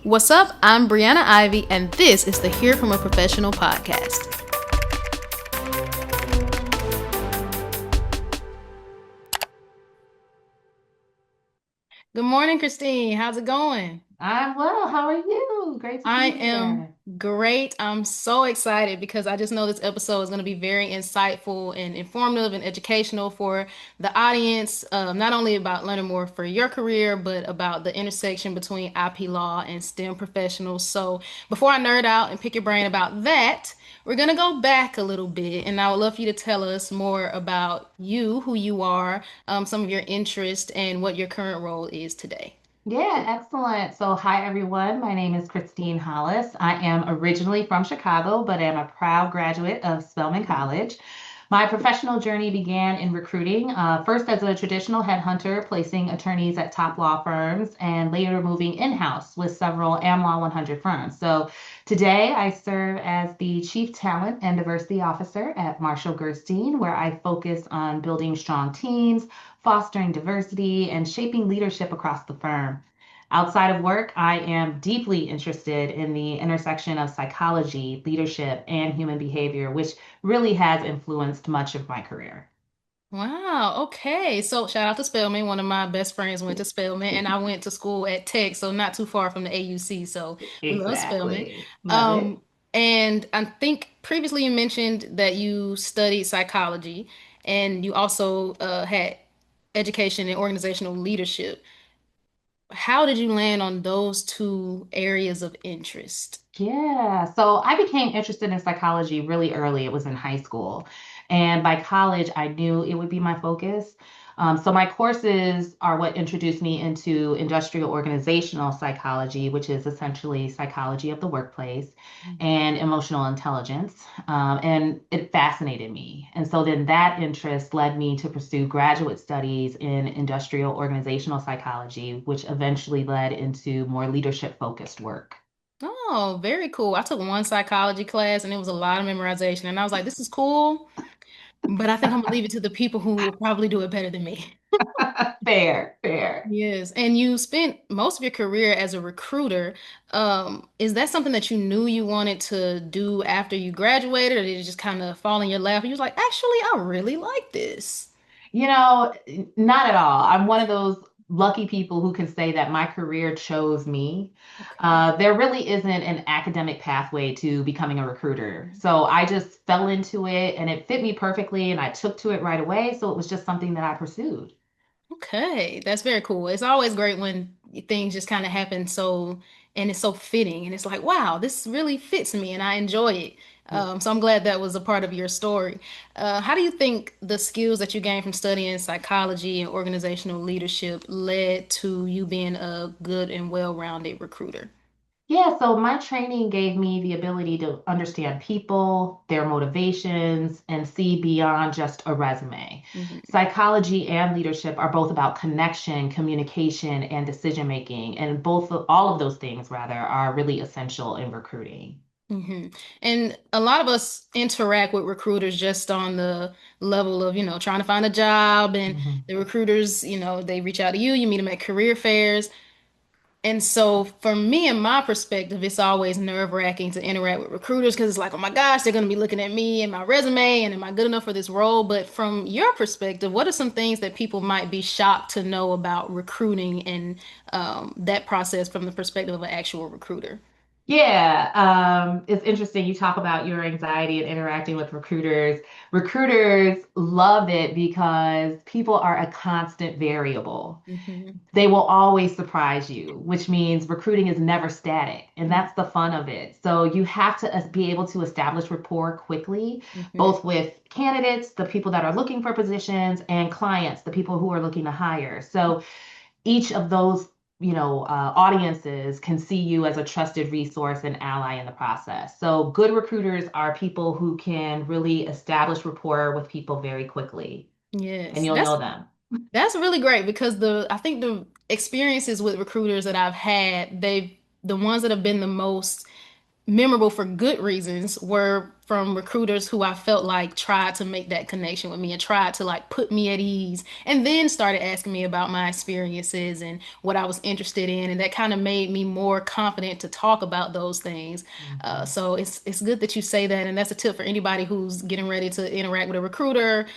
What's up? I'm Brianna Ivy, and this is the Hear From a Professional podcast. Good morning, Christine. How's it going? I'm well. How are you? Great to I be am here. great. I'm so excited because I just know this episode is going to be very insightful and informative and educational for the audience, not only about learning more for your career, but about the intersection between IP law and STEM professionals. So, before I nerd out and pick your brain about that, we're going to go back a little bit, and I would love for you to tell us more about you, who you are, some of your interests, and what your current role is today. Yeah, excellent. So, hi everyone. My name is Christine Hollis. I am originally from Chicago, but am a proud graduate of Spelman College. My professional journey began in recruiting, first as a traditional headhunter, placing attorneys at top law firms, and later moving in-house with several AmLaw 100 firms. So today I serve as the Chief Talent and Diversity Officer at Marshall Gerstein, where I focus on building strong teams, fostering diversity, and shaping leadership across the firm. Outside of work, I am deeply interested in the intersection of psychology, leadership, and human behavior, which really has influenced much of my career. Wow. Okay. So shout out to Spelman. One of my best friends went to Spelman, and I went to school at Tech, so not too far from the AUC. So we love Spelman. Exactly. Love it. Um, and I think previously you mentioned that you studied psychology, and you also had education in organizational leadership. How did you land on those two areas of interest? Yeah. So I became interested in psychology really early. It was in high school. And by college, I knew it would be my focus. So my courses are what introduced me into industrial organizational psychology, which is essentially psychology of the workplace and emotional intelligence. And it fascinated me. And so then that interest led me to pursue graduate studies in industrial organizational psychology, which eventually led into more leadership focused work. Oh, very cool. I took one psychology class and it was a lot of memorization. And I was like, this is cool, but I think I'm gonna leave it to the people who will probably do it better than me. Fair, fair. Yes. And you spent most of your career as a recruiter. Is that something that you knew you wanted to do after you graduated, or did it just kind of fall in your lap? And you was like, actually, I really like this. You know, not at all. I'm one of those lucky people who can say that my career chose me. Okay. There really isn't an academic pathway to becoming a recruiter. So I just fell into it and it fit me perfectly and I took to it right away. So it was just something that I pursued. Okay, that's very cool. It's always great when things just kind of happen so, and it's so fitting, and it's like, wow, this really fits me, and I enjoy it. So I'm glad that was a part of your story. How do you think the skills that you gained from studying psychology and organizational leadership led to you being a good and well-rounded recruiter? Yeah, so my training gave me the ability to understand people, their motivations, and see beyond just a resume. Mhm. Psychology and leadership are both about connection, communication, and decision making, and all of those things rather are really essential in recruiting. hmm And a lot of us interact with recruiters just on the level of, trying to find a job. And Mhm. the recruiters, they reach out to you, you meet them at career fairs. And so for me and my perspective, it's always nerve-wracking to interact with recruiters because it's like, oh my gosh, they're going to be looking at me and my resume and am I good enough for this role? But from your perspective, what are some things that people might be shocked to know about recruiting and that process from the perspective of an actual recruiter? Yeah, it's interesting. You talk about your anxiety and interacting with recruiters. Recruiters love it because people are a constant variable. hmm They will always surprise you, which means recruiting is never static. And that's the fun of it. So you have to be able to establish rapport quickly, hmm both with candidates, the people that are looking for positions, and clients, the people who are looking to hire. So each of those audiences can see you as a trusted resource and ally in the process. So good recruiters are people who can really establish rapport with people very quickly, and Yes, you'll know them. that's really great because I think the experiences with recruiters that I've had, the ones that have been the most memorable for good reasons were from recruiters who I felt like tried to make that connection with me and tried to like put me at ease and then started asking me about my experiences and what I was interested in. And that kind of made me more confident to talk about those things. Mhm. So it's good that you say that. And that's a tip for anybody who's getting ready to interact with a recruiter.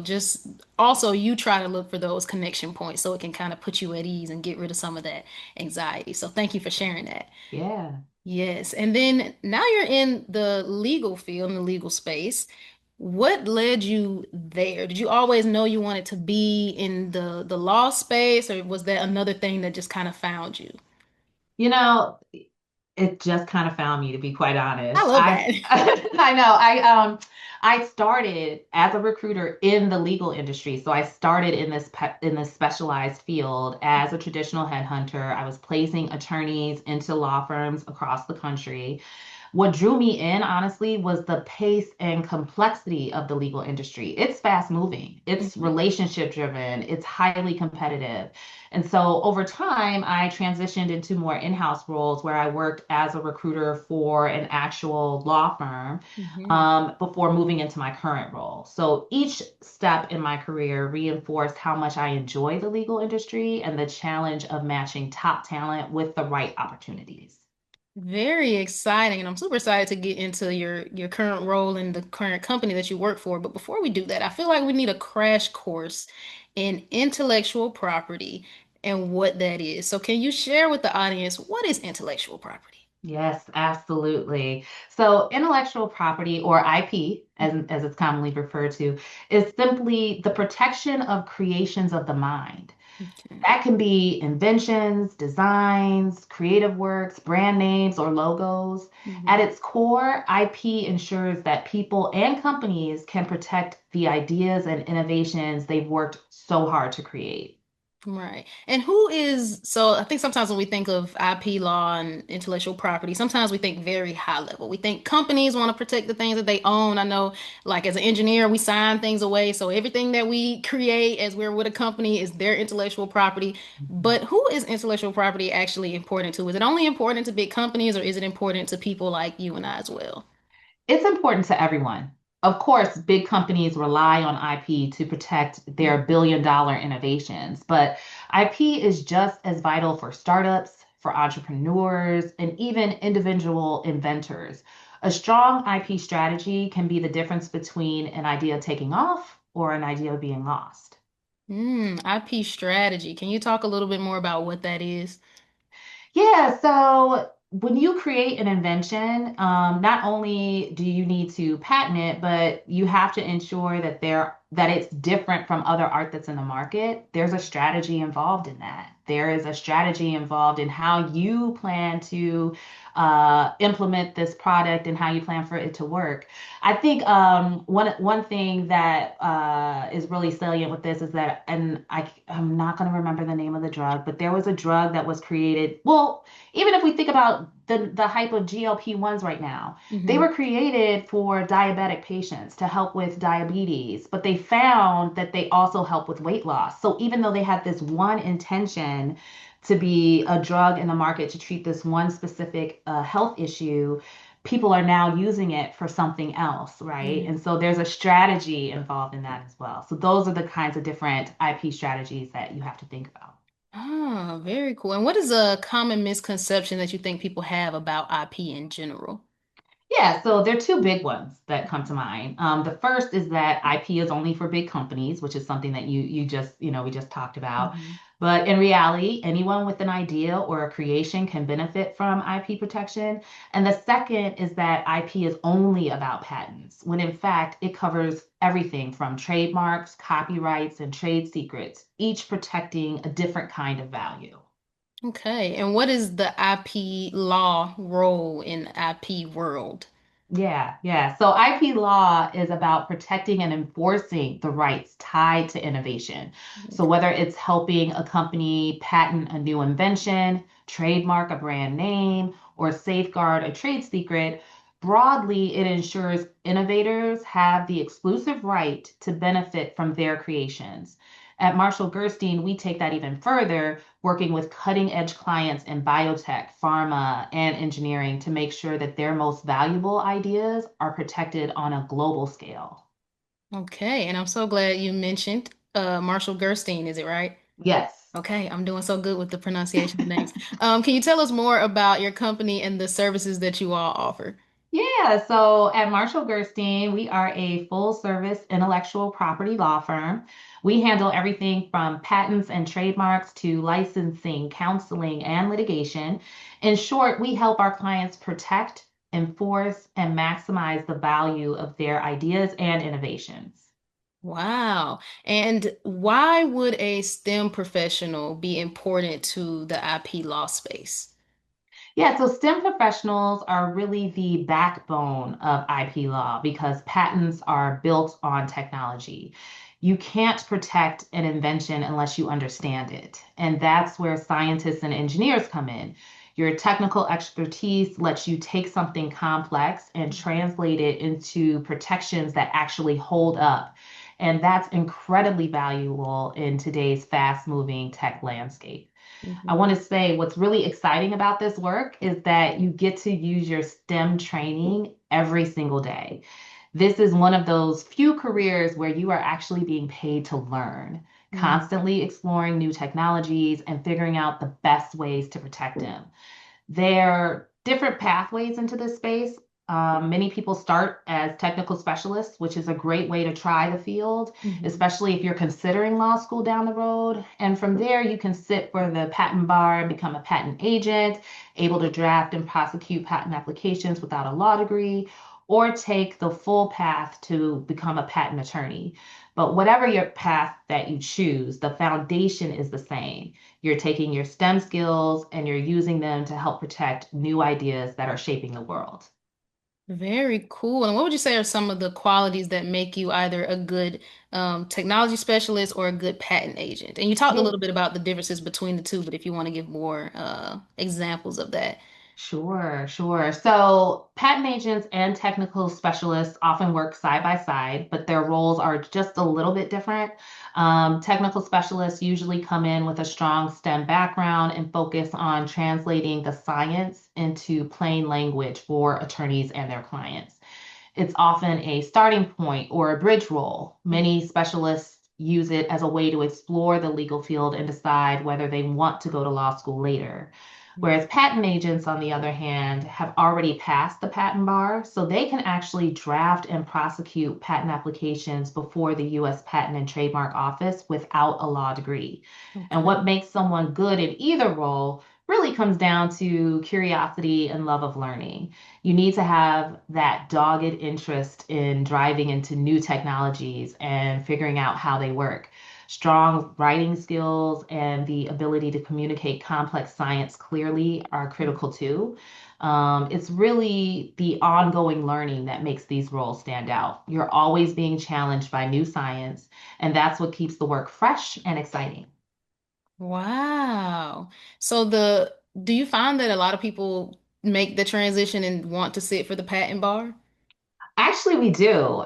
Just also you try to look for those connection points so it can kind of put you at ease and get rid of some of that anxiety. So thank you for sharing that. Yeah. Yes. And then now you're in the legal field, in the legal space. What led you there? Did you always know you wanted to be in the law space, or was that another thing that just kind of found you? You know, it just kind of found me, to be quite I honest. love I that. I know. I started as a recruiter in the legal industry. So I started in this specialized field as a traditional headhunter. I was placing attorneys into law firms across the country. What drew me in, honestly, was the pace and complexity of the legal industry. It's fast moving, it's Mhm. relationship driven, it's highly competitive. And so over time, I transitioned into more in-house roles where I worked as a recruiter for an actual law firm Mhm. before moving into my current role. So each step in my career reinforced how much I enjoy the legal industry and the challenge of matching top talent with the right opportunities. Very exciting, and I'm super excited to get into your current role in the current company that you work for. But before we do that, I feel like we need a crash course in intellectual property and what that is. So can you share with the audience what is intellectual property? Yes, absolutely. So, intellectual property, or IP, as it's commonly referred to, is simply the protection of creations of the mind. Okay. That can be inventions, designs, creative works, brand names, or logos. At Mhm. its core, IP ensures that people and companies can protect the ideas and innovations they've worked so hard to create. Right. And who is, so I think sometimes when we think of IP law and intellectual property, sometimes we think very high level. We think companies want to protect the things that they own. I know, like as an engineer, we sign things away. So everything that we create as we're with a company is their intellectual property. But who is intellectual property actually important to? Is it only important to big companies or is it important to people like you and I as well? It's important to everyone. Of course, big companies rely on IP to protect their billion-dollar innovations, but IP is just as vital for startups, for entrepreneurs, and even individual inventors. A strong IP strategy can be the difference between an idea taking off or an idea being lost. IP strategy. Can you talk a little bit more about what that is? Yeah, so when you create an invention, not only do you need to patent it, but you have to ensure that it's different from other art that's in the market. There's a strategy involved in that. There is a strategy involved in how you plan to implement this product and how you plan for it to work. I think one thing that is really salient with this is that, and I'm not going to remember the name of the drug, but there was a drug that was created. Well, even if we think about the hype of GLP-1s right now, they Hmm. were created for diabetic patients to help with diabetes, but they found that they also help with weight loss. So even though they had this one intention to be a drug in the market to treat this one specific health issue, people are now using it for something else, right? And so there's a strategy involved in that as well. So those are the kinds of different IP strategies that you have to think about. Ah, very cool. And what is a common misconception that you think people have about IP in general? Yeah, so there are two big ones that come to mind. The first is that IP is only for big companies, which is something that you just, we just talked about. Mhm. But in reality, anyone with an idea or a creation can benefit from IP protection. And the second is that IP is only about patents, when in fact it covers everything from trademarks, copyrights, and trade secrets, each protecting a different kind of value. Okay. And what is the IP law role in IP world? Yeah, yeah. So IP law is about protecting and enforcing the rights tied to innovation. So whether it's helping a company patent a new invention, trademark a brand name, or safeguard a trade secret, broadly, it ensures innovators have the exclusive right to benefit from their creations. At Marshall Gerstein, we take that even further, working with cutting edge clients in biotech, pharma, and engineering to make sure that their most valuable ideas are protected on a global scale. Okay, and I'm so glad you mentioned Marshall Gerstein, is it right? Yes. Okay, I'm doing so good with the pronunciation of names. Can you tell us more about your company and the services that you all offer? Yeah, so at Marshall Gerstein, we are a full service intellectual property law firm. We handle everything from patents and trademarks to licensing, counseling, and litigation. In short, we help our clients protect, enforce, and maximize the value of their ideas and innovations. Wow. And why would a STEM professional be important to the IP law space? Yeah, so STEM professionals are really the backbone of IP law because patents are built on technology. You can't protect an invention unless you understand it. And that's where scientists and engineers come in. Your technical expertise lets you take something complex and translate it into protections that actually hold up. And that's incredibly valuable in today's fast-moving tech landscape. I Mhm. want to say what's really exciting about this work is that you get to use your STEM training every single day. This is one of those few careers where you are actually being paid to learn, Mm. constantly exploring new technologies and figuring out the best ways to protect them. There are different pathways into this space. Many people start as technical specialists, which is a great way to try the field, Mhm. especially if you're considering law school down the road. And from there, you can sit for the patent bar and become a patent agent, able to draft and prosecute patent applications without a law degree, or take the full path to become a patent attorney. But whatever your path that you choose, the foundation is the same. You're taking your STEM skills and you're using them to help protect new ideas that are shaping the world. Very cool. And what would you say are some of the qualities that make you either a good technology specialist or a good patent agent? And you talked a Yeah. little bit about the differences between the two, but if you want to give more examples of that. Sure, sure. So, patent agents and technical specialists often work side by side, but their roles are just a little bit different. Technical specialists usually come in with a strong STEM background and focus on translating the science into plain language for attorneys and their clients. It's often a starting point or a bridge role. Many specialists use it as a way to explore the legal field and decide whether they want to go to law school later. Whereas patent agents, on the other hand, have already passed the patent bar, so they can actually draft and prosecute patent applications before the US Patent and Trademark Office without a law degree. And Okay. what makes someone good in either role really comes down to curiosity and love of learning. You need to have that dogged interest in driving into new technologies and figuring out how they work. Strong writing skills and the ability to communicate complex science clearly are critical too. It's really the ongoing learning that makes these roles stand out. You're always being challenged by new science, and that's what keeps the work fresh and exciting. Wow. So do you find that a lot of people make the transition and want to sit for the patent bar? Actually, we do.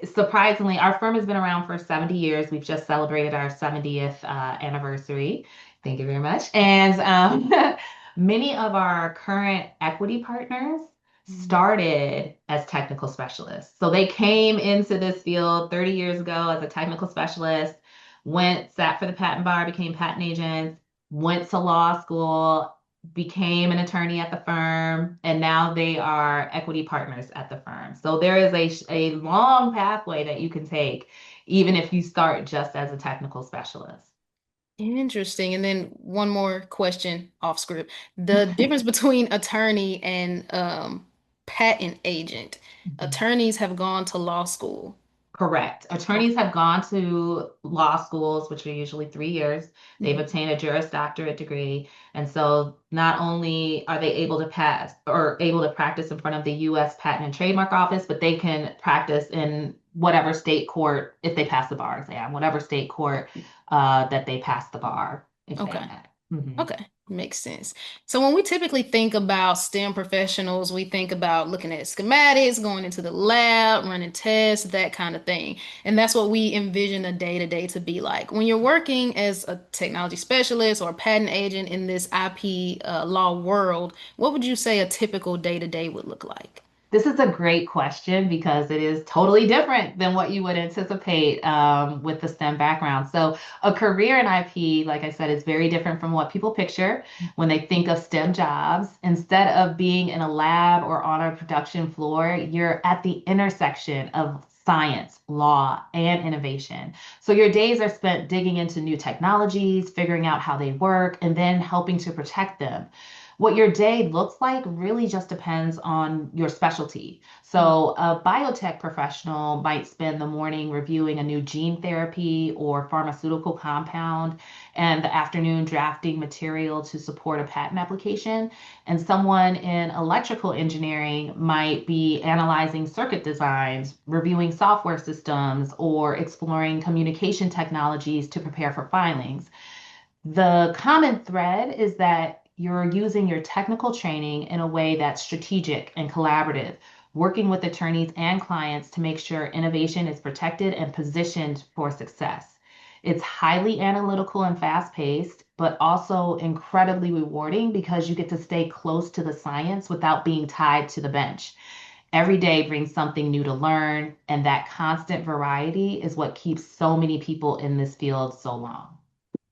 Surprisingly, our firm has been around for 70 years. We've just celebrated our 70th anniversary. Thank you very much. And many of our current equity partners Mm. started as technical specialists. So they came into this field 30 years ago as a technical specialist, went, sat for the patent bar, became patent agents, went to law school, became an attorney at the firm, and now they are equity partners at the firm. So there is a long pathway that you can take, even if you start just as a technical specialist. Interesting. And then one more question off script. The difference between attorney and patent agent. Attorneys have gone to law school. Correct. Attorneys Okay. have gone to law schools, which are usually 3 years. They've Mhm. obtained a Juris Doctorate degree. And so not only are they able to pass or able to practice in front of the US Patent and Trademark Office, but they can practice in whatever state court, if they pass the bar exam, whatever state court that they pass the bar exam Okay. at. Mhm. Okay. Makes sense. So when we typically think about STEM professionals, we think about looking at schematics, going into the lab, running tests, that kind of thing. And that's what we envision a day-to-day to be like. When you're working as a technology specialist or a patent agent in this IP law world, what would you say a typical day-to-day would look like? This is a great question because it is totally different than what you would anticipate with the STEM background. So, a career in IP, like I said, is very different from what people picture when they think of STEM jobs. Instead of being in a lab or on a production floor, you're at the intersection of science, law, and innovation. So, your days are spent digging into new technologies, figuring out how they work, and then helping to protect them. What your day looks like really just depends on your specialty. So, a biotech professional might spend the morning reviewing a new gene therapy or pharmaceutical compound, and the afternoon drafting material to support a patent application. And someone in electrical engineering might be analyzing circuit designs, reviewing software systems, or exploring communication technologies to prepare for filings. The common thread is that you're using your technical training in a way that's strategic and collaborative, working with attorneys and clients to make sure innovation is protected and positioned for success. It's highly analytical and fast paced, but also incredibly rewarding because you get to stay close to the science without being tied to the bench. Every day brings something new to learn, and that constant variety is what keeps so many people in this field so long.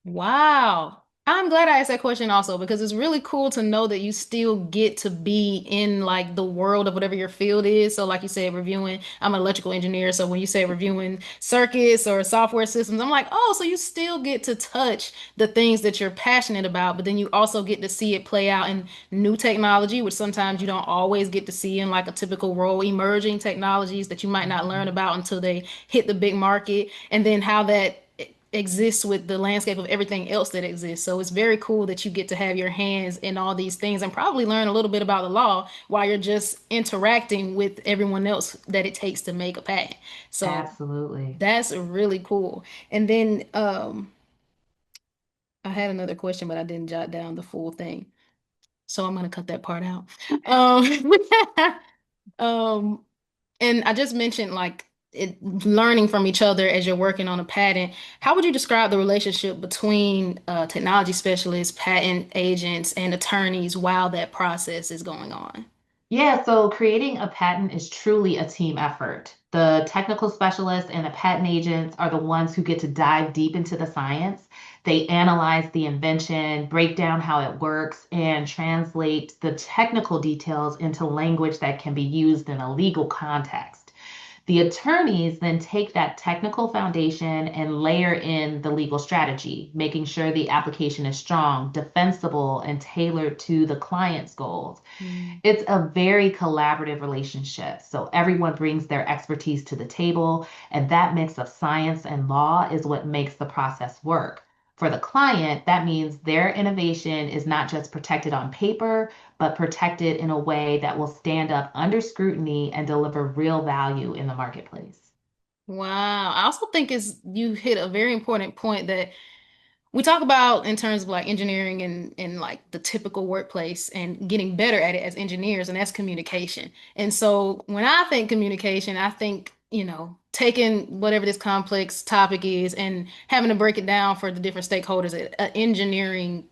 Wow. I'm glad I asked that question also because it's really cool to know that you still get to be in like the world of whatever your field is. So like you said, reviewing, I'm an electrical engineer. So when you say reviewing circuits or software systems, I'm like, oh, so you still get to touch the things that you're passionate about, but then you also get to see it play out in new technology, which sometimes you don't always get to see in like a typical role, emerging technologies that you might not learn about until they hit the big market, and then how that exists with the landscape of everything else that exists. So it's very cool that you get to have your hands in all these things and probably learn a little bit about the law while you're just interacting with everyone else that it takes to make a patent. So Absolutely. that's really cool. And then I had another question, but I didn't jot down the full thing. So I'm gonna cut that part out. Um, um, and I just mentioned like learning from each other as you're working on a patent. How would you describe the relationship between technology specialists, patent agents, and attorneys while that process is going on? Yeah, so creating a patent is truly a team effort. The technical specialists and the patent agents are the ones who get to dive deep into the science. They analyze the invention, break down how it works, and translate the technical details into language that can be used in a legal context. The attorneys then take that technical foundation and layer in the legal strategy, making sure the application is strong, defensible, and tailored to the client's goals. Mm. It's a very collaborative relationship. So everyone brings their expertise to the table, and that mix of science and law is what makes the process work. For the client, that means their innovation is not just protected on paper, but protected in a way that will stand up under scrutiny and deliver real value in the marketplace. Wow. I also think is you hit a very important point that we talk about in terms of like engineering and like the typical workplace and getting better at it as engineers, and that's communication. And so when I think communication, I think, taking whatever this complex topic is and having to break it down for the different stakeholders at an engineering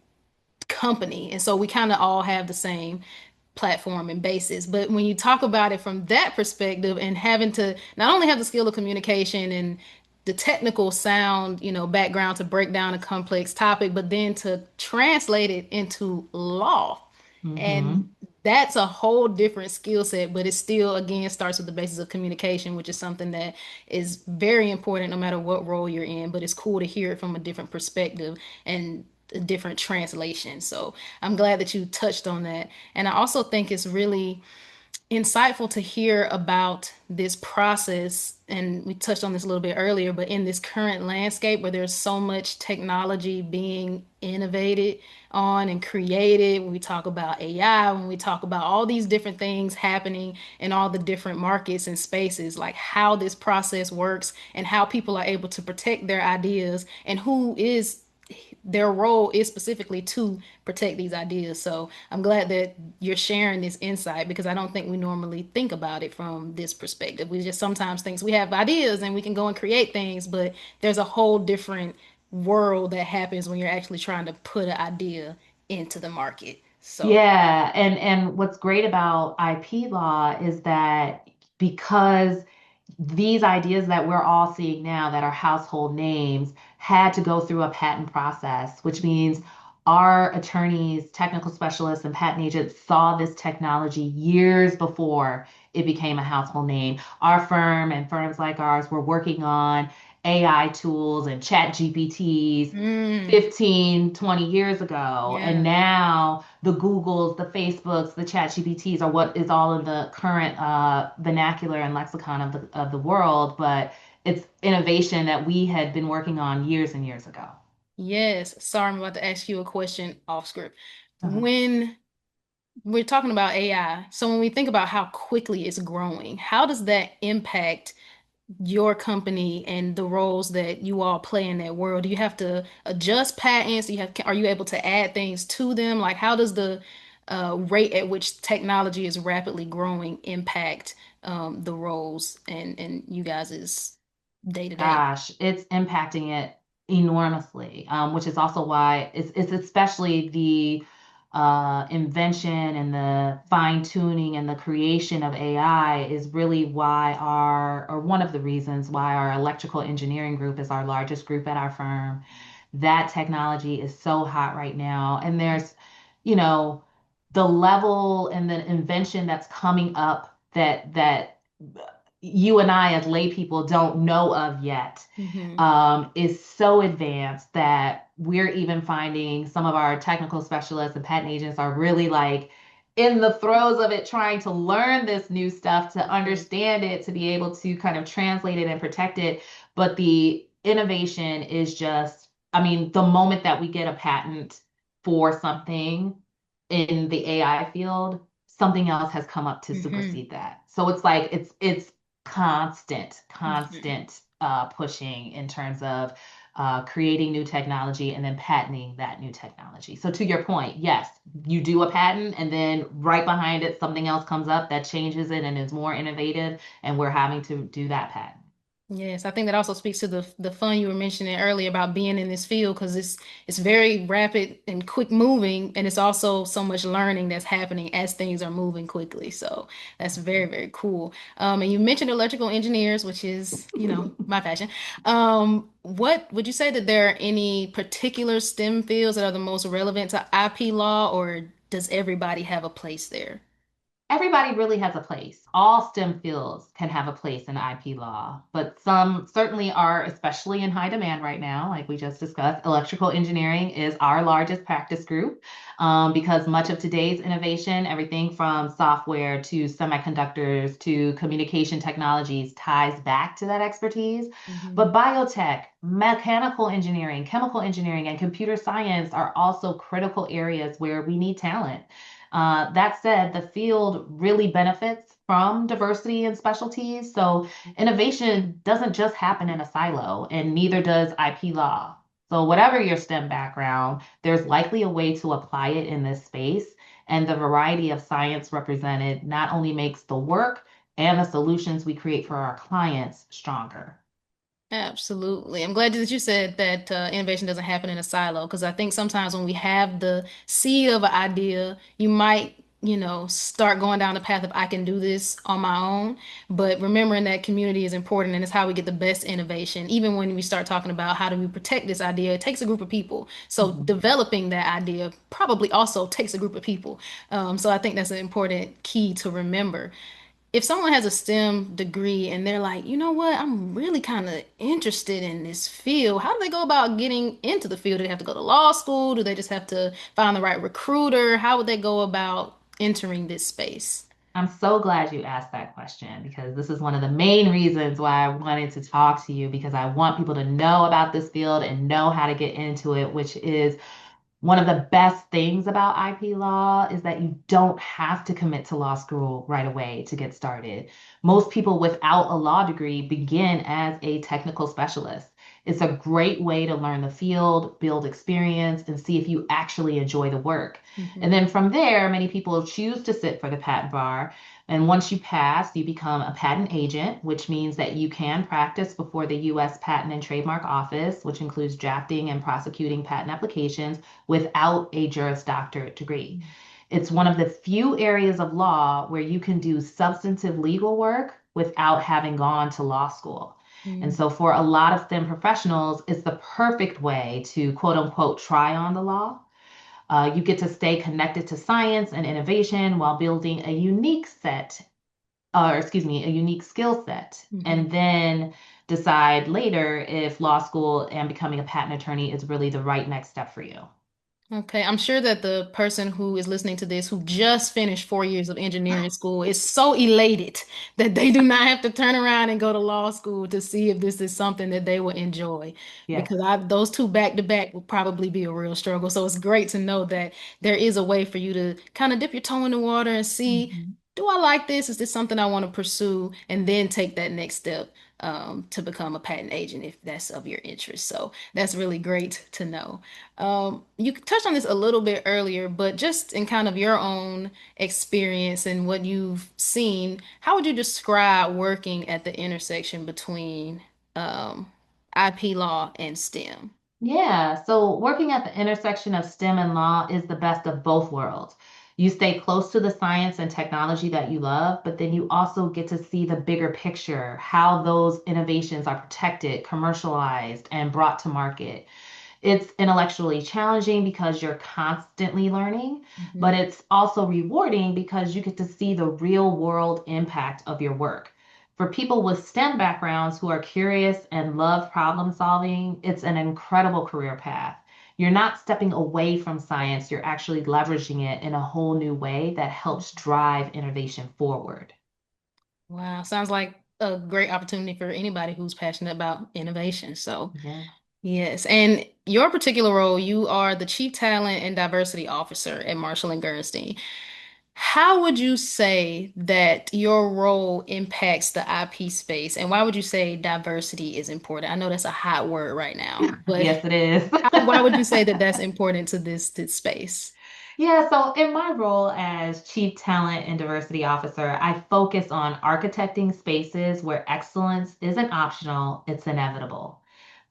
company. And so we kind of all have the same platform and basis. But when you talk about it from that perspective and having to not only have the skill of communication and the technical sound, background to break down a complex topic, but then to translate it into law. And Hmm. that's a whole different skill set, but it still, again, starts with the basis of communication, which is something that is very important no matter what role you're in. But it's cool to hear it from a different perspective and a different translation. So I'm glad that you touched on that. And I also think it's really insightful to hear about this process. And we touched on this a little bit earlier, but in this current landscape where there's so much technology being innovated on and created, when we talk about AI, when we talk about all these different things happening in all the different markets and spaces, like how this process works and how people are able to protect their ideas and who is their role is specifically to protect these ideas. So I'm glad that you're sharing this insight because I don't think we normally think about it from this perspective. We just sometimes think we have ideas and we can go and create things, but there's a whole different world that happens when you're actually trying to put an idea into the market. So, Yeah, and what's great about IP law is that because these ideas that we're all seeing now that are household names had to go through a patent process, which means our attorneys, technical specialists, and patent agents saw this technology years before it became a household name. Our firm and firms like ours were working on AI tools and chat GPTs mm, 15, 20 years ago. And yeah. now the Googles, the Facebooks, the chat GPTs are what is all in the current vernacular and lexicon of the world, but it's innovation that we had been working on years and years ago. Yes. Sorry, I'm about to ask you a question off script. Uh-huh. When we're talking about AI, so when we think about how quickly it's growing, how does that impact your company and the roles that you all play in that world? Do you have to adjust patents? Are you able to add things to them? Like, how does the rate at which technology is rapidly growing impact the roles and you guys' day to day? Gosh, it's impacting it enormously, which is also why it's especially the invention and the fine tuning and the creation of AI is really why or one of the reasons why our electrical engineering group is our largest group at our firm. That technology is so hot right now. And there's, you know, the level and the invention that's coming up that you and I as lay people don't know of yet, Hmm. is so advanced that we're even finding some of our technical specialists and patent agents are really like in the throes of it, trying to learn this new stuff, to Hmm. understand it, to be able to kind of translate it and protect it. But the innovation is just, I mean, the moment that we get a patent for something in the AI field, something else has come up to Hmm. supersede that. So it's like it's Hmm. constant pushing in terms of creating new technology and then patenting that new technology. So to your point, yes, you do a patent and then right behind it, something else comes up that changes it and is more innovative, and we're having to do that patent. Yes, I think that also speaks to the fun you were mentioning earlier about being in this field because it's very rapid and quick moving, and it's also so much learning that's happening as things are moving quickly. So that's very, very cool. And you mentioned electrical engineers, which is, my passion. What would you say that there are any particular STEM fields that are the most relevant to IP law, or does everybody have a place there? Everybody really has a place. All STEM fields can have a place in IP law, but some certainly are especially in high demand right now. Like we just discussed, electrical engineering is our largest practice group, because much of today's innovation, everything from software to semiconductors to communication technologies, ties back to that expertise. Hmm. But biotech, mechanical engineering, chemical engineering, and computer science are also critical areas where we need talent. That said, the field really benefits from diversity and specialties. So innovation doesn't just happen in a silo, and neither does IP law. So whatever your STEM background, there's likely a way to apply it in this space. And the variety of science represented not only makes the work and the solutions we create for our clients stronger. Absolutely. I'm glad that you said that innovation doesn't happen in a silo because I think sometimes when we have the seed of an idea, you might, start going down the path of I can do this on my own. But remembering that community is important and it's how we get the best innovation. Even when we start talking about how do we protect this idea, it takes a group of people. So Mhm. developing that idea probably also takes a group of people. So I think that's an important key to remember. If someone has a STEM degree and they're like, you know what, I'm really kind of interested in this field, how do they go about getting into the field? Do they have to go to law school? Do they just have to find the right recruiter? How would they go about entering this space? I'm so glad you asked that question because this is one of the main reasons why I wanted to talk to you, because I want people to know about this field and know how to get into it, which is one of the best things about IP law is that you don't have to commit to law school right away to get started. Most people without a law degree begin as a technical specialist. It's a great way to learn the field, build experience, and see if you actually enjoy the work. And Hmm. then from there, many people choose to sit for the patent bar. And once you pass, you become a patent agent, which means that you can practice before the US Patent and Trademark Office, which includes drafting and prosecuting patent applications without a Juris Doctorate degree. It's one of the few areas of law where you can do substantive legal work without having gone to law school. And Mm. so, for a lot of STEM professionals, it's the perfect way to quote unquote try on the law. You get to stay connected to science and innovation while building a unique set, or excuse me, a unique skill set, Hmm. and then decide later if law school and becoming a patent attorney is really the right next step for you. Okay, I'm sure that the person who is listening to this, who just finished 4 years of engineering school, is so elated that they do not have to turn around and go to law school to see if this is something that they will enjoy. Yes. Because those two back to back will probably be a real struggle. So it's great to know that there is a way for you to kind of dip your toe in the water and see, Mhm. do I like this? Is this something I want to pursue? And then take that next step to become a patent agent if that's of your interest. So that's really great to know. You touched on this a little bit earlier, but just in kind of your own experience and what you've seen, how would you describe working at the intersection between um, IP law and STEM? Yeah, so working at the intersection of STEM and law is the best of both worlds. You stay close to the science and technology that you love, but then you also get to see the bigger picture, how those innovations are protected, commercialized, and brought to market. It's intellectually challenging because you're constantly learning, but Mhm. it's also rewarding because you get to see the real world impact of your work. For people with STEM backgrounds who are curious and love problem solving, it's an incredible career path. You're not stepping away from science, you're actually leveraging it in a whole new way that helps drive innovation forward. Wow, sounds like a great opportunity for anybody who's passionate about innovation. So, Yeah. yes. And your particular role, you are the Chief Talent and Diversity Officer at Marshall and Gerstein. How would you say that your role impacts the IP space? And why would you say diversity is important? I know that's a hot word right now, but Yes, it is. why would you say that that's important to this space? Yeah, so in my role as Chief Talent and Diversity Officer, I focus on architecting spaces where excellence isn't optional, it's inevitable.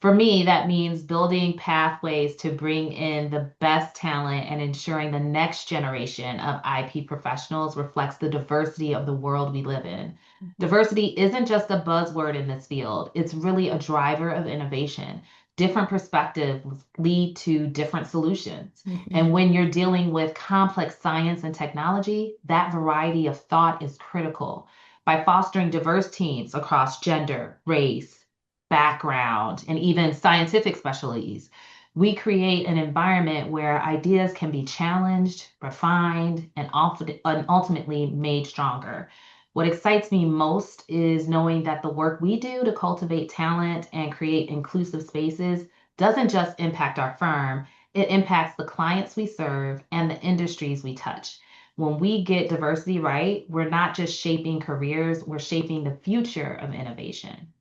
For me, that means building pathways to bring in the best talent and ensuring the next generation of IP professionals reflects the diversity of the world we live in. Mhm. Diversity isn't just a buzzword in this field, it's really a driver of innovation. Different perspectives lead to different solutions. And Mhm. when you're dealing with complex science and technology, that variety of thought is critical. By fostering diverse teams across gender, race, background, and even scientific specialties, we create an environment where ideas can be challenged, refined, and ultimately made stronger. What excites me most is knowing that the work we do to cultivate talent and create inclusive spaces doesn't just impact our firm, it impacts the clients we serve and the industries we touch. When we get diversity right, we're not just shaping careers, we're shaping the future of innovation.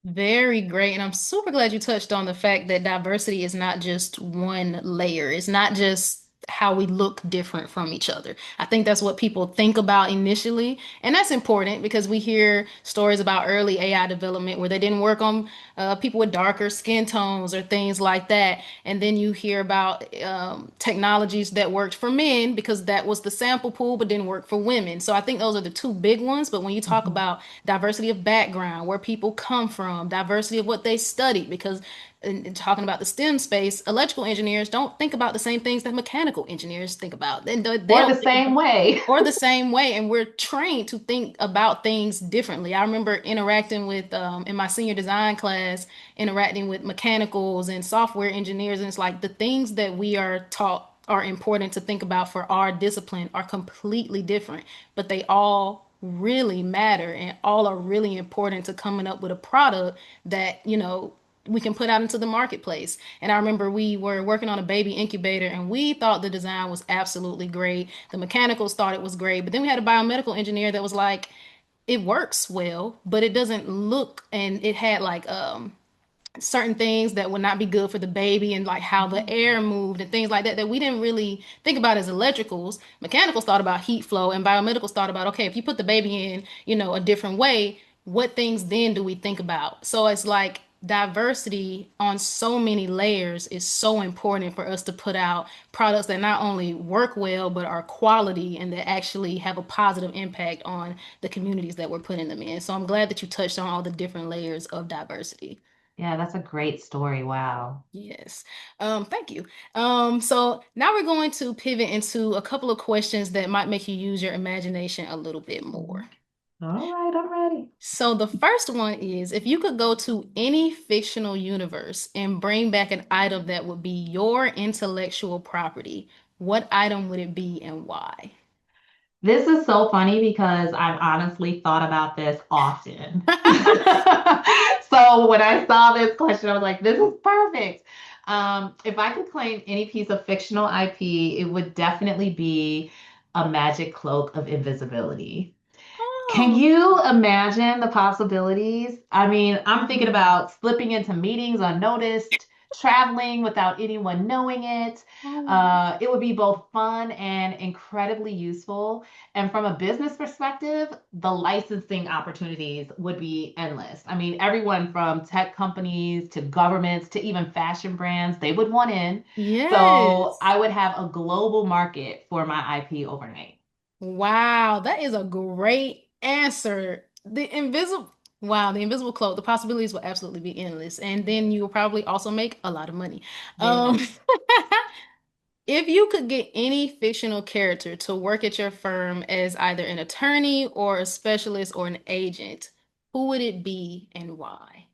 Very great. And I'm super glad you touched on the fact that diversity is not just one layer. It's not just how we look different from each other. I think that's what people think about initially. And that's important because we hear stories about early AI development where they didn't work on people with darker skin tones or things like that. And then you hear about technologies that worked for men because that was the sample pool, but didn't work for women. So I think those are the two big ones. But when you talk Mhm. about diversity of background, where people come from, diversity of what they studied, because in talking about the STEM space, electrical engineers don't think about the same things that mechanical engineers think about. They Or the don't think same about way. or the same way, and we're trained to think about things differently. I remember interacting with in my senior design class, interacting with mechanicals and software engineers, and it's like the things that we are taught are important to think about for our discipline are completely different, but they all really matter and all are really important to coming up with a product that, we can put out into the marketplace. And I remember we were working on a baby incubator and we thought the design was absolutely great. The mechanicals thought it was great, but then we had a biomedical engineer that was like, it works well, but it doesn't look, and it had like certain things that would not be good for the baby and like how the air moved and things like that that we didn't really think about as electricals. Mechanicals thought about heat flow and biomedicals thought about, okay, if you put the baby in, a different way, what things then do we think about? So it's like diversity on so many layers is so important for us to put out products that not only work well but are quality and that actually have a positive impact on the communities that we're putting them in. So I'm glad that you touched on all the different layers of diversity. Yeah, that's a great story. Wow. Yes. Thank you. So now we're going to pivot into a couple of questions that might make you use your imagination a little bit more. Mhm. All right, I'm ready. So the first one is if you could go to any fictional universe and bring back an item that would be your intellectual property, what item would it be and why? This is so funny because I've honestly thought about this often. So when I saw this question, I was like, this is perfect. If I could claim any piece of fictional IP, it would definitely be a magic cloak of invisibility. Can Oh. you imagine the possibilities? I mean, I'm thinking Mhm. about slipping into meetings unnoticed, traveling without anyone knowing it. Oh. It would be both fun and incredibly useful. And from a business perspective, the licensing opportunities would be endless. I mean, everyone from tech companies to governments to even fashion brands, they would want in. So Yes. I would have a global market for my IP overnight. Wow, that is a great answer. Wow, the invisible cloak, the possibilities will absolutely be endless. And then you will probably also make a lot of money. Um, Yes. if you could get any fictional character to work at your firm as either an attorney or a specialist or an agent, who would it be and why?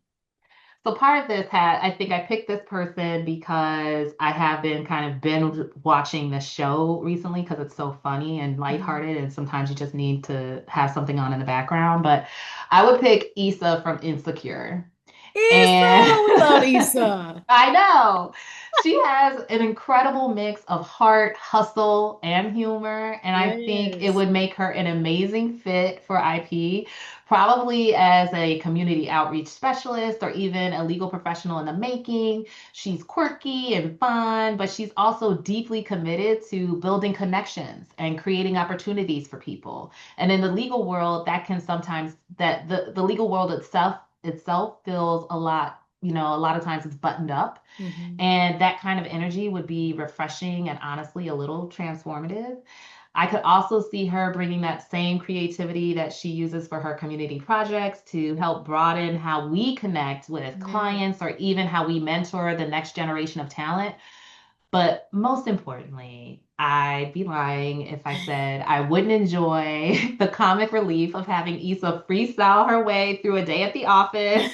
So part of this had, I think I picked this person because I have been kind of binge watching the show recently because it's so funny and Mhm. lighthearted, and sometimes you just need to have something on in the background. But I would pick Issa from Insecure. And Issa, we love Issa. I know she has an incredible mix of heart, hustle, and humor. And I think it Yes. would make her an amazing fit for IP, probably as a community outreach specialist or even a legal professional in the making. She's quirky and fun, but she's also deeply committed to building connections and creating opportunities for people. And in the legal world, that can sometimes that the legal world itself feels a lot, a lot of times it's buttoned up. Mhm. And that kind of energy would be refreshing and honestly a little transformative. I could also see her bringing that same creativity that she uses for her community projects to help broaden how we connect with Yeah. clients or even how we mentor the next generation of talent. But most importantly, I'd be lying if I said I wouldn't enjoy the comic relief of having Issa freestyle her way through a day at the office.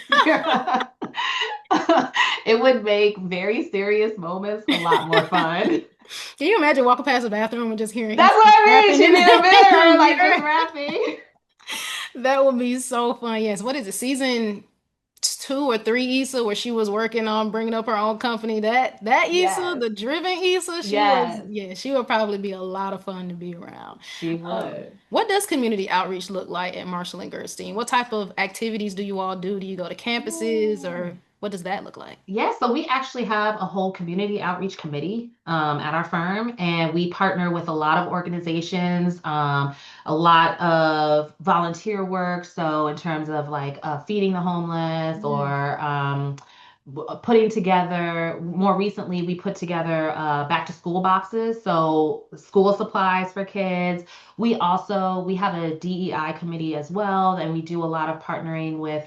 It would make very serious moments a lot more fun. Can you imagine walking past the bathroom and just hearing That's Issa what I mean. rapping She'd in be in the the mirror, like just mirror? rapping. That would be so fun. Yes. What is it? Season 2 or 3 Issa, where she was working on bringing up her own company. That Issa, Yes, the driven Issa, yes, she would probably be a lot of fun to be around. she would. What does community outreach look like at Marshall and Gerstein? What type of activities do you all do? Do you go to campuses or Ooh. what does that look like? Yeah, so we actually have a whole community outreach committee at our firm, and we partner with a lot of organizations, a lot of volunteer work. So, in terms of like feeding the homeless Mm, or putting together, more recently, we put together back to school boxes, so school supplies for kids. We have a DEI committee as well, and we do a lot of partnering with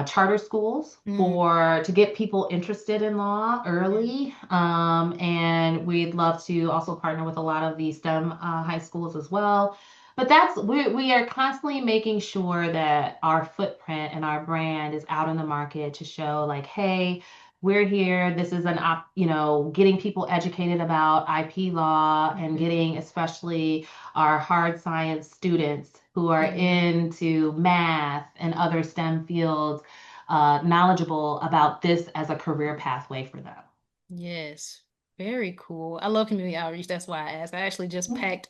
charter schools mm, for to get people interested in law yeah. early. And we'd love to also partner with a lot of the STEM high schools as well. But we are constantly making sure that our footprint and our brand is out in the market to show like, hey, we're here. This is getting people educated about IP law and Mhm. getting especially our hard science students who are Yeah. into math and other STEM fields knowledgeable about this as a career pathway for them. Yes. Very cool. I love community outreach. That's why I asked. I actually just Yeah. packed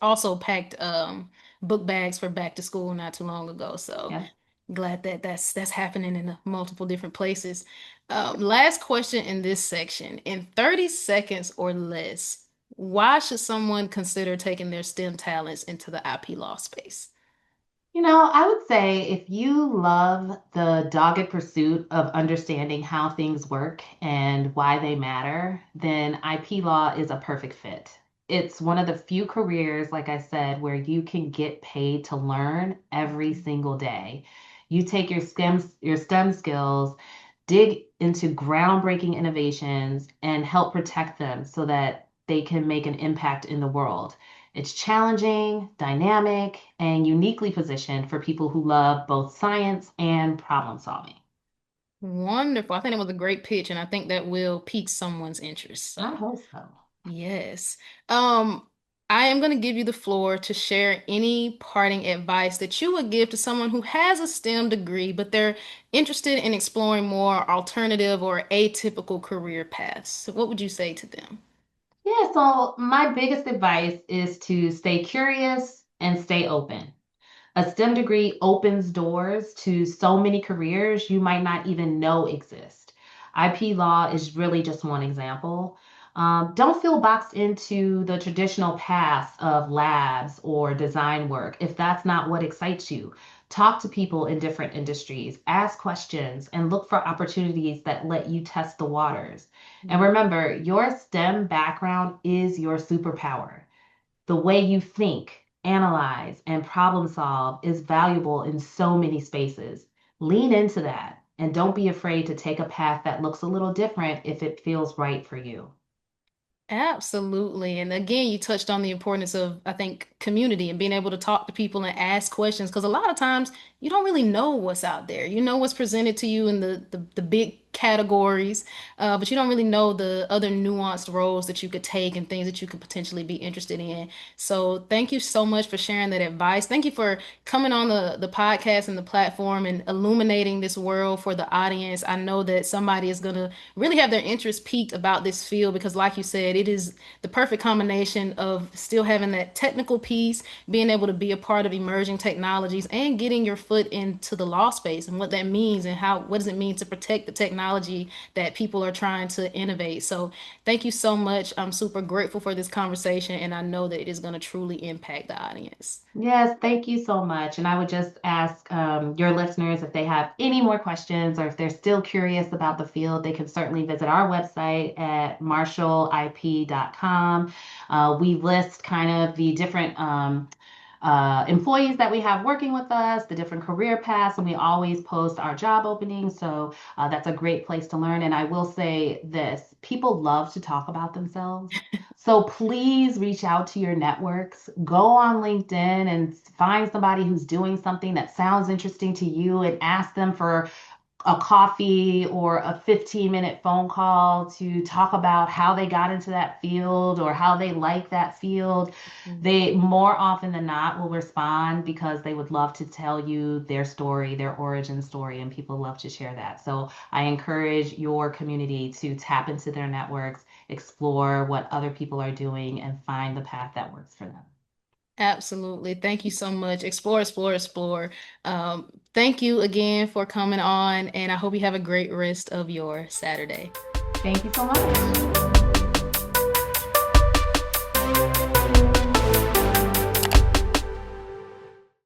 book bags for back to school not too long ago. So Yes. glad that that's happening in multiple different places. Last question in this section. In 30 seconds or less, why should someone consider taking their STEM talents into the IP law space? I would say if you love the dogged pursuit of understanding how things work and why they matter, then IP law is a perfect fit. It's one of the few careers, like I said, where you can get paid to learn every single day. You take your STEM skills, dig into groundbreaking innovations, and help protect them so that they can make an impact in the world. It's challenging, dynamic, and uniquely positioned for people who love both science and problem solving. Wonderful. I think it was a great pitch, and I think that will pique someone's interest. I So, hope so. yes. Um, I am going to give you the floor to share any parting advice that you would give to someone who has a STEM degree, but they're interested in exploring more alternative or atypical career paths. So what would you say to them? Yeah, so my biggest advice is to stay curious and stay open. A STEM degree opens doors to so many careers you might not even know exist. IP law is really just one example. Don't feel boxed into the traditional paths of labs or design work if that's not what excites you. Talk to people in different industries, ask questions, and look for opportunities that let you test the waters. And remember, your STEM background is your superpower. The way you think, analyze, and problem solve is valuable in so many spaces. Lean into that and don't be afraid to take a path that looks a little different if it feels right for you. Absolutely. And again, you touched on the importance of, I think, community and being able to talk to people and ask questions. Because a lot of times you don't really know what's out there. You know what's presented to you in the big categories, but you don't really know the other nuanced roles that you could take and things that you could potentially be interested in. So thank you so much for sharing that advice. Thank you for coming on the podcast and the platform and illuminating this world for the audience. I know that somebody is going to really have their interest piqued about this field because, like you said, it is the perfect combination of still having that technical piece, being able to be a part of emerging technologies, and getting your foot into the law space and what that means and how what does it mean to protect the technology that people are trying to innovate. So, thank you so much. I'm super grateful for this conversation, and I know that it is going to truly impact the audience. Yes, thank you so much. And I would just ask your listeners if they have any more questions or if they're still curious about the field, they can certainly visit our website at marshallip.com. We list kind of the different employees that we have working with us, the different career paths, and we always post our job openings. So that's a great place to learn. And I will say this, people love to talk about themselves. So please reach out to your networks. Go on LinkedIn and find somebody who's doing something that sounds interesting to you and ask them for a coffee or a 15-minute phone call to talk about how they got into that field or how they like that field. They more often than not will respond because they would love to tell you their story, their origin story, and people love to share that. So I encourage your community to tap into their networks, explore what other people are doing, and find the path that works for them. Absolutely. Thank you so much. Explore, explore, explore. Thank you again for coming on, and I hope you have a great rest of your Saturday. Thank you so much.